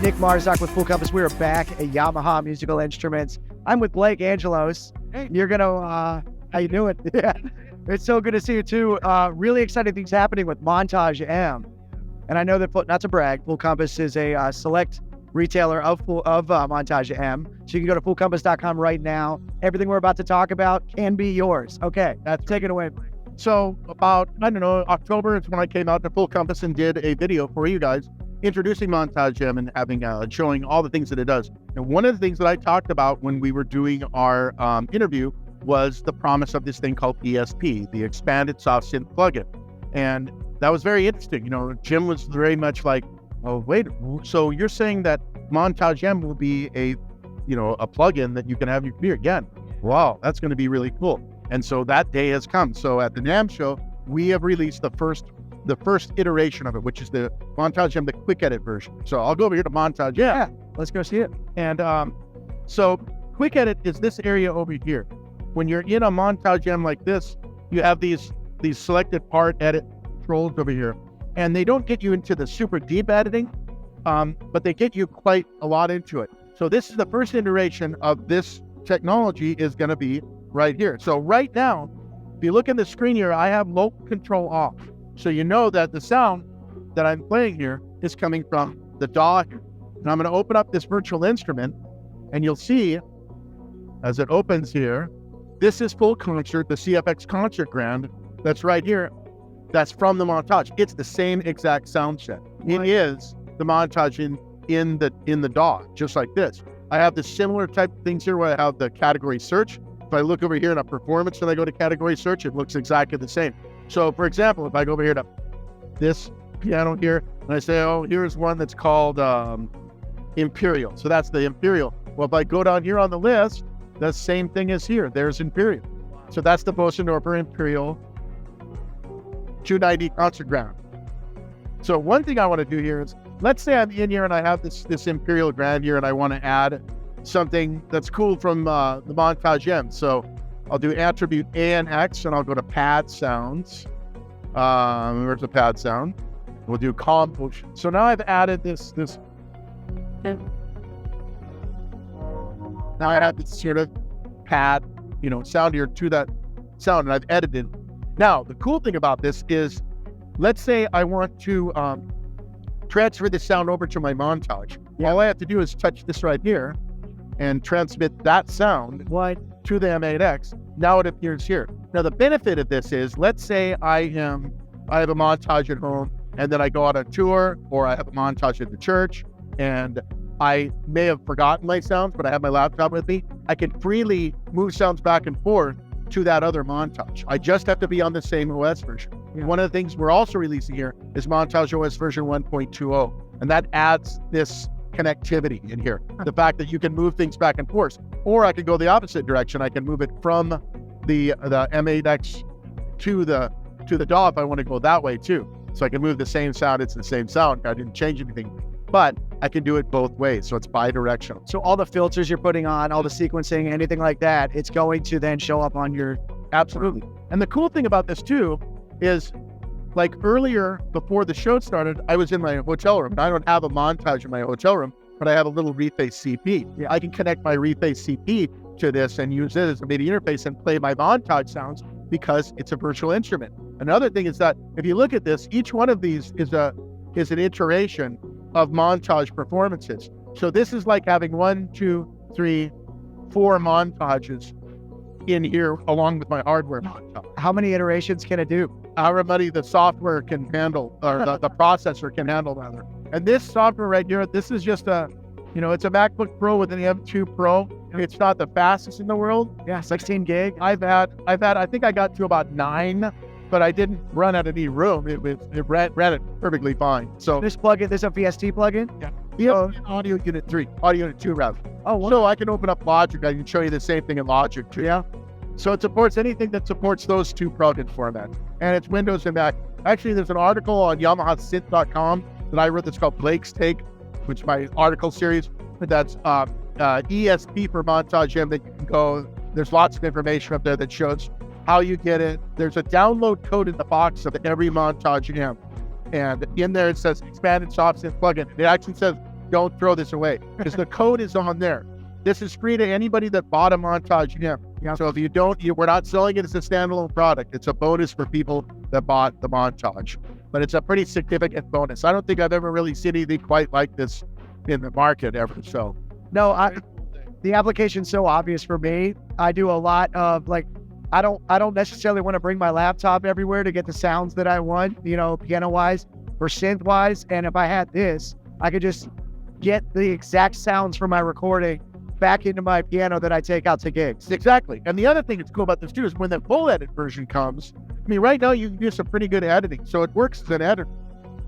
Nick Marzak with Full Compass. We are back at Yamaha Musical Instruments. I'm with Blake Angelos. Hey. You're gonna, how you doing? Yeah. It's so good to see you too. Really exciting things happening with Montage M. And I know that, not to brag, Full Compass is a select retailer of Montage M. So you can go to fullcompass.com right now. Everything we're about to talk about can be yours. Okay, take it away, Blake. So about, October is when I came out to Full Compass and did a video for you guys introducing Montage M and having showing all the things that it does. And one of the things that I talked about when we were doing our interview was the promise of this thing called ESP, the Expanded Soft Synth Plugin. And that was very interesting. Jim was very much like, oh, wait, so you're saying that Montage M will be a plugin that you can have in your computer again? Wow, that's going to be really cool. And so that day has come. So at the NAMM show, we have released the first iteration of it, which is the Montage M, the quick edit version. So I'll go over here to Montage M. Yeah, let's go see it. And so quick edit is this area over here. When you're in a Montage M like this, you have these selected part edit controls over here. And they don't get you into the super deep editing, but they get you quite a lot into it. So this is the first iteration of this technology is going to be right here. So right now, if you look in the screen here, I have local control off. So you know that the sound that I'm playing here is coming from the DAW here. And I'm going to open up this virtual instrument, and you'll see as it opens here, this is Full Concert, the CFX Concert Grand. That's right here. That's from the Montage. It's the same exact sound set. It is the Montage in the DAW, just like this. I have the similar type of things here where I have the category search. If I look over here in a performance and I go to category search, it looks exactly the same. So for example, if I go over here to this piano here and I say, oh, here's one that's called Imperial. So that's the Imperial. Well, if I go down here on the list, the same thing is here. There's Imperial. So that's the Bosendorfer Imperial 290 concert ground. So one thing I want to do here is, let's say I'm in here and I have this Imperial Grand here and I want to add something that's cool from the Montage M. So I'll do attribute A and X and I'll go to pad sounds. Where's the pad sound? We'll do comp. So now I've added this. Now I have this sort of pad, sound here to that sound, and I've edited. Now, the cool thing about this is, let's say I want to transfer this sound over to my Montage. Yeah. All I have to do is touch this right here and transmit that sound to the M8X. Now it appears here. Now, the benefit of this is, let's say I have a Montage at home, and then I go on a tour, or I have a Montage at the church, and I may have forgotten my sounds, but I have my laptop with me. I can freely move sounds back and forth to that other Montage. I just have to be on the same OS version. Yeah. One of the things we're also releasing here is Montage OS version 1.20, and that adds this connectivity in here. The fact that you can move things back and forth, or I could go the opposite direction. I can move it from the M8X to the DAW if I want to go that way too. So I can move the same sound. It's the same sound. I didn't change anything, but I can do it both ways. So it's bidirectional. So all the filters you're putting on, all the sequencing, anything like that, it's going to then show up on your... Absolutely. And the cool thing about this too is, like earlier before the show started, I was in my hotel room. And I don't have a Montage in my hotel room, but I have a little Reface CP. Yeah. I can connect my Reface CP to this and use it as a MIDI interface and play my Montage sounds because it's a virtual instrument. Another thing is that if you look at this, each one of these is an iteration of Montage performances. So this is like having 1, 2, 3, 4 montages in here along with my hardware montage. How many iterations can it do? However many the software can handle, or the processor can handle rather. And this software right here, this is just it's a MacBook Pro with an M2 Pro. It's not the fastest in the world. Yeah, 16 gig. I think I got to about 9, but I didn't run out of any room. It ran it perfectly fine. So this plugin, this is a VST plugin? Yeah. VST Audio Unit 3, Audio Unit 2 rather. Oh, wow. So I can open up Logic. I can show you the same thing in Logic too. Yeah. So it supports anything that supports those two plugin formats. And it's Windows and Mac. Actually, there's an article on YamahaSynth.com that I wrote that's called Blake's Take, which is my article series. That's ESP for Montage M that you can go. There's lots of information up there that shows how you get it. There's a download code in the box of every Montage M. And in there it says expanded soft synth plugin. It actually says don't throw this away because the code is on there. This is free to anybody that bought a Montage M. Yeah. So if you don't, we're not selling it as a standalone product. It's a bonus for people that bought the Montage, but it's a pretty significant bonus. I don't think I've ever really seen anything quite like this in the market ever. So no, the application's so obvious for me. I do a lot of like, I don't necessarily want to bring my laptop everywhere to get the sounds that I want, piano wise or synth wise. And if I had this, I could just get the exact sounds from my recording back into my piano that I take out to gigs. Exactly. And the other thing that's cool about this too is when the full edit version comes, I mean, right now you can do some pretty good editing. So it works as an editor,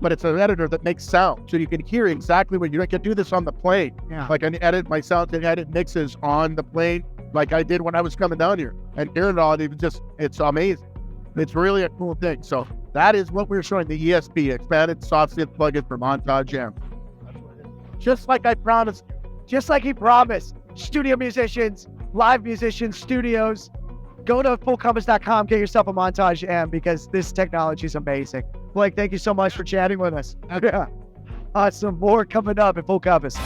but it's an editor that makes sound. So you can hear exactly what you can do this on the plane. Yeah. Like I edit my sounds and edit mixes on the plane, like I did when I was coming down here and hearing it all. It's amazing. It's really a cool thing. So that is what we're showing, the ESP, expanded soft synth plugin for Montage M. Just like I promised. Just like he promised. Studio musicians, live musicians, studios, go to fullcompass.com, get yourself a Montage M because this technology is amazing. Blake, thank you so much for chatting with us. Yeah. Awesome. More coming up at Full Compass.